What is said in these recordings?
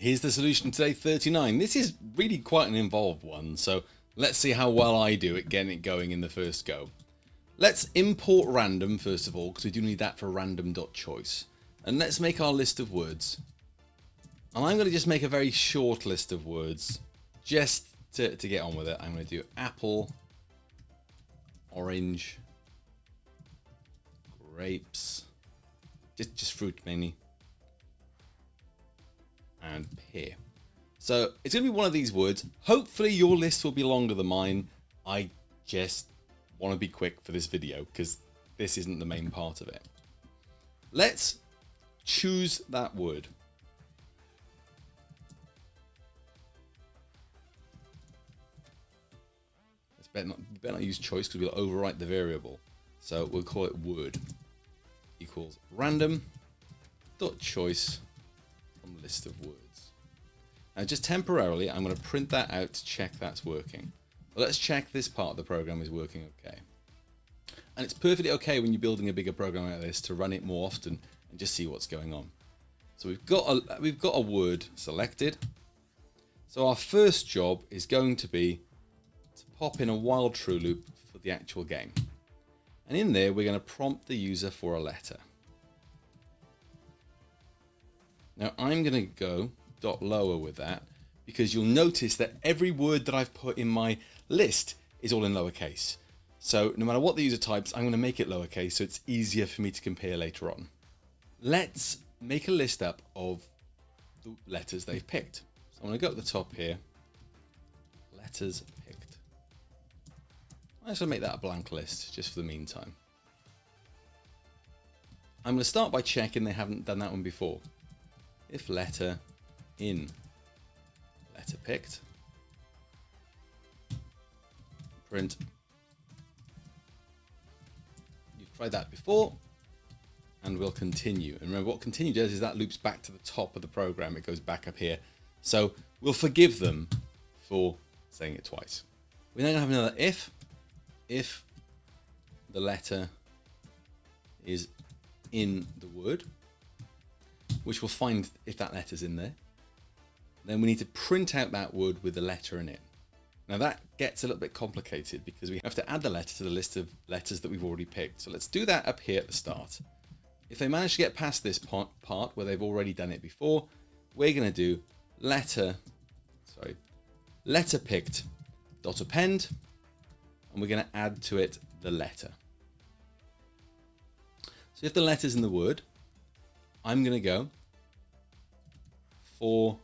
Here's the solution today, 39. This is really quite an involved one, so let's see how well I do at getting it going in the first go. Let's import random first of all, because we do need that for random.choice. And let's make our list of words. And I'm going to just make a very short list of words, just to get on with it. I'm going to do apple, orange, grapes, just fruit mainly, and pear. So it's going to be one of these words. Hopefully your list will be longer than mine. I just want to be quick for this video because this isn't the main part of it. Let's choose that word. Let's better not use choice because we'll overwrite the variable. So we'll call it word equals random.choice from list of words. Now just temporarily, I'm going to print that out to check that's working. But let's check this part of the program is working okay. And it's perfectly okay when you're building a bigger program like this to run it more often and just see what's going on. So we've got a word selected. So our first job is going to be to pop in a while true loop for the actual game. And in there, we're going to prompt the user for a letter. Now I'm going to go dot lower with that because you'll notice that every word that I've put in my list is all in lowercase. So no matter what the user types, I'm going to make it lowercase so it's easier for me to compare later on. Let's make a list up of the letters they've picked. So I'm going to go at the top here, letters picked. I'm just going to make that a blank list just for the meantime. I'm going to start by checking they haven't done that one before. If letter in letter picked, print. You've tried that before, and we'll continue. And remember what continue does is that loops back to the top of the program. It goes back up here. So we'll forgive them for saying it twice. We're now going to have another if the letter is in the word, which will find if that letter's in there. Then we need to print out that word with the letter in it. Now that gets a little bit complicated because we have to add the letter to the list of letters that we've already picked. So let's do that up here at the start. If they manage to get past this part where they've already done it before, we're going to do letter picked dot append, and we're going to add to it the letter. So if the letter's in the word, I'm going to go for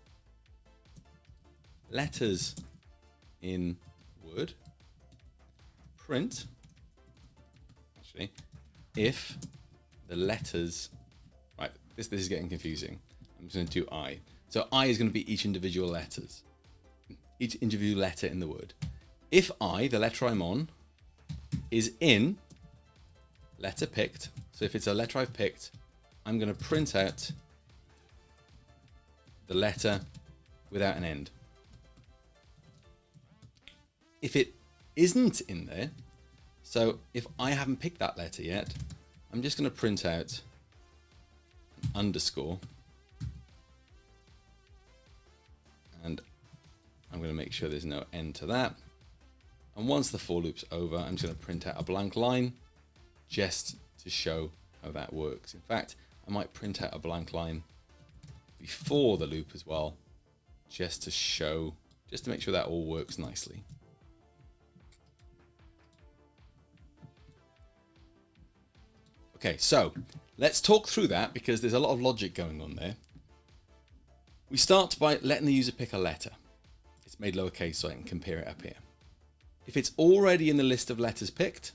letters in word, print, actually, if the letters, right, this is getting confusing. I'm just going to do I. So I is going to be each individual letter in the word. If I, the letter I'm on, is in letter picked, so if it's a letter I've picked, I'm going to print out the letter without an end. If it isn't in there, so if I haven't picked that letter yet, I'm just going to print out an underscore, and I'm going to make sure there's no end to that. And once the for loop's over, I'm just going to print out a blank line just to show how that works. In fact, I might print out a blank line before the loop as well, just to make sure that all works nicely. Okay, so let's talk through that because there's a lot of logic going on there. We start by letting the user pick a letter. It's made lowercase so I can compare it up here. If it's already in the list of letters picked,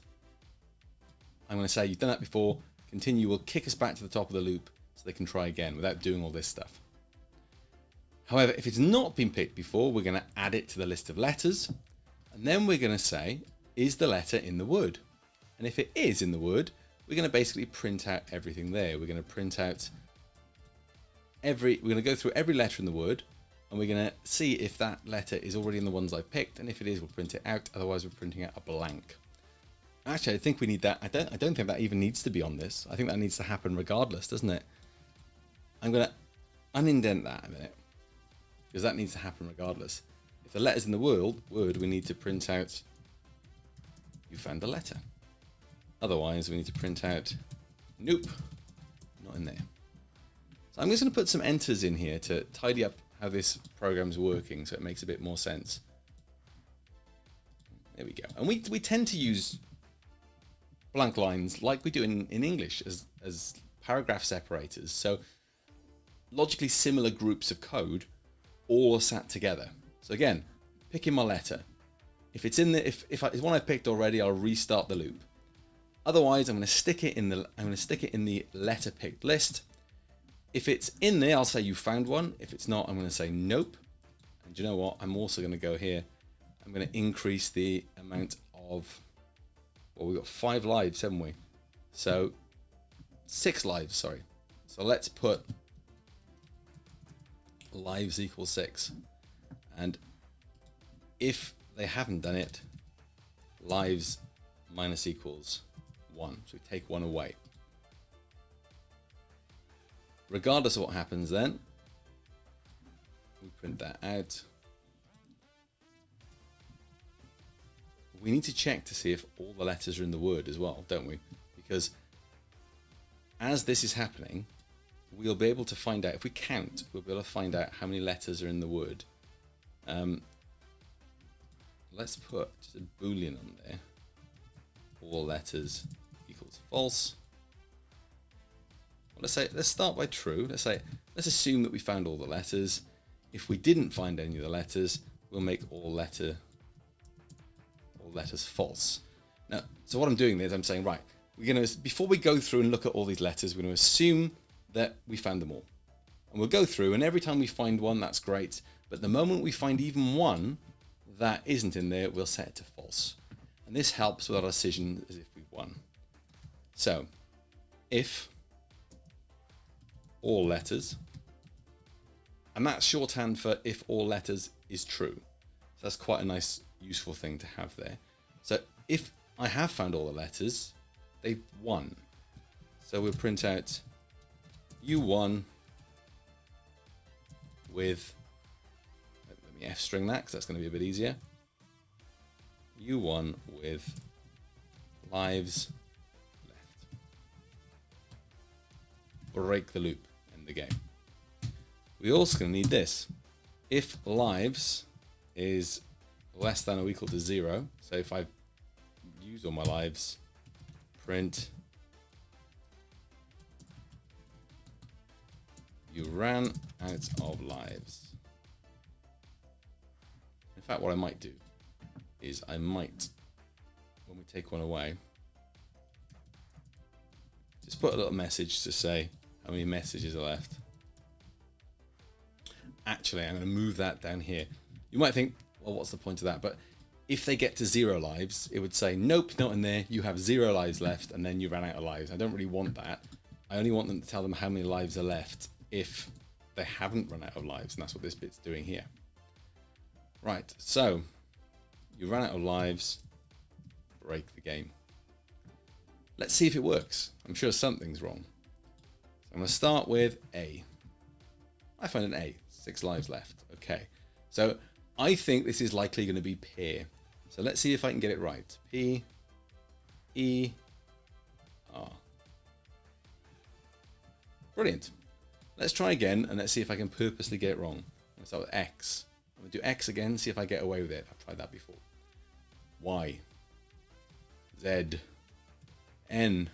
I'm going to say you've done that before, continue will kick us back to the top of the loop so they can try again without doing all this stuff. However, if it's not been picked before, we're going to add it to the list of letters, and then we're going to say, is the letter in the word? And if it is in the word, we're going to basically print out everything there. We're going to print out we're going to go through every letter in the word, and we're going to see if that letter is already in the ones I've picked, and if it is, we'll print it out. Otherwise, we're printing out a blank. Actually, I think we need that. I don't think that even needs to be on this. I think that needs to happen regardless, doesn't it? I'm going to unindent that a minute. because that needs to happen regardless. If the letter's in the word, we need to print out you found the letter. Otherwise, we need to print out nope, not in there. So I'm just going to put some enters in here to tidy up how this program's working so it makes a bit more sense. There we go. And we tend to use blank lines like we do in English as paragraph separators. So logically similar groups of code all are sat together. So again, picking my letter. If it's in the if it's one I picked already, I'll restart the loop. Otherwise, I'm going to stick it in the letter picked list. If it's in there, I'll say you found one. If it's not, I'm going to say nope. And you know what? I'm also going to go here. I'm going to increase the amount of, well, we've got 5 lives, haven't we? So 6 lives, sorry. So let's put lives equals 6. And if they haven't done it, lives minus equals 1. So we take 1 away. Regardless of what happens then, we print that out. We need to check to see if all the letters are in the word as well, don't we? Because as this is happening, we'll be able to find out, if we count, we'll be able to find out how many letters are in the word. Let's put just a boolean on there. All letters equals false. Well, let's start by true. Let's assume that we found all the letters. If we didn't find any of the letters, we'll make all letters false. Now, so what I'm doing is I'm saying, right, we're going to, before we go through and look at all these letters, we're going to assume that we found them all. And we'll go through, and every time we find one, that's great. But the moment we find even one that isn't in there, we'll set it to false. And this helps with our decision as if we've won. So, if all letters, and that's shorthand for if all letters is true. So that's quite a nice, useful thing to have there. So if I have found all the letters, they've won. So we'll print out you won with, let me F string that because that's going to be a bit easier. You won with lives left. Break the loop, end the game. We're also going to need this. If lives is less than or equal to 0, so if I use all my lives, print you ran out of lives. In fact, what I might do is I might, when we take one away, just put a little message to say how many messages are left. Actually, I'm going to move that down here. You might think, well, what's the point of that? But if they get to 0 lives, it would say, nope, not in there. You have 0 lives left, and then you ran out of lives. I don't really want that. I only want them to tell them how many lives are left if they haven't run out of lives, and that's what this bit's doing here. Right, so you ran out of lives, break the game. Let's see if it works. I'm sure something's wrong. So I'm going to start with A. I found an A, 6 lives left. Okay, so I think this is likely going to be pair. So let's see if I can get it right. P, E, R. Brilliant. Let's try again and let's see if I can purposely get it wrong. Let's start with X. I'm going to do X again, see if I get away with it. I've tried that before. Y, Z, N,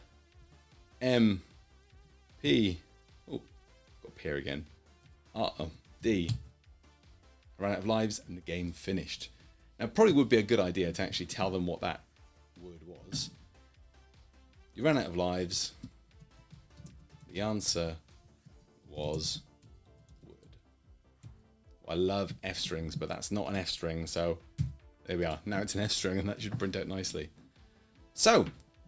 M, P. Oh, got pair again. D. I ran out of lives and the game finished. Now, it probably would be a good idea to actually tell them what that word was. You ran out of lives. The answer was word. Well, I love F strings, but that's not an F string, so there we are. Now it's an F string, and that should print out nicely. So,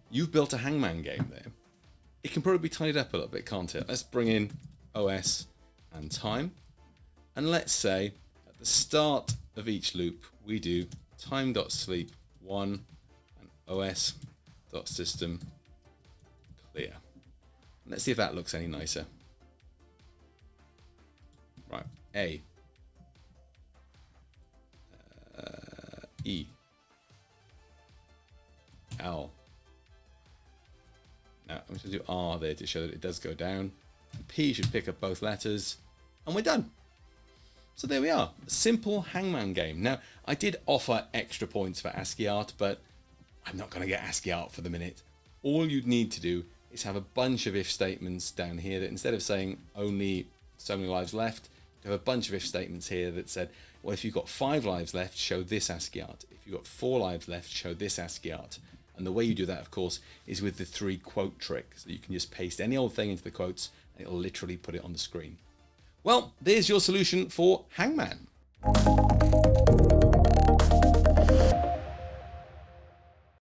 you've built a hangman game there. It can probably be tidied up a little bit, can't it? Let's bring in OS and time. And let's say at the start of each loop, we do time.sleep1 and os.system clear. Let's see if that looks any nicer. Right, A. E. L. Now, I'm going to do R there to show that it does go down. P should pick up both letters. And we're done. So there we are. A simple hangman game. Now, I did offer extra points for ASCII art, but I'm not going to get ASCII art for the minute. All you'd need to do is have a bunch of if statements down here that instead of saying only so many lives left, you have a bunch of if statements here that said, well, if you've got 5 lives left, show this ASCII art. If you've got 4 lives left, show this ASCII art. And the way you do that, of course, is with the 3 quote trick. So you can just paste any old thing into the quotes and it'll literally put it on the screen. Well, there's your solution for Hangman.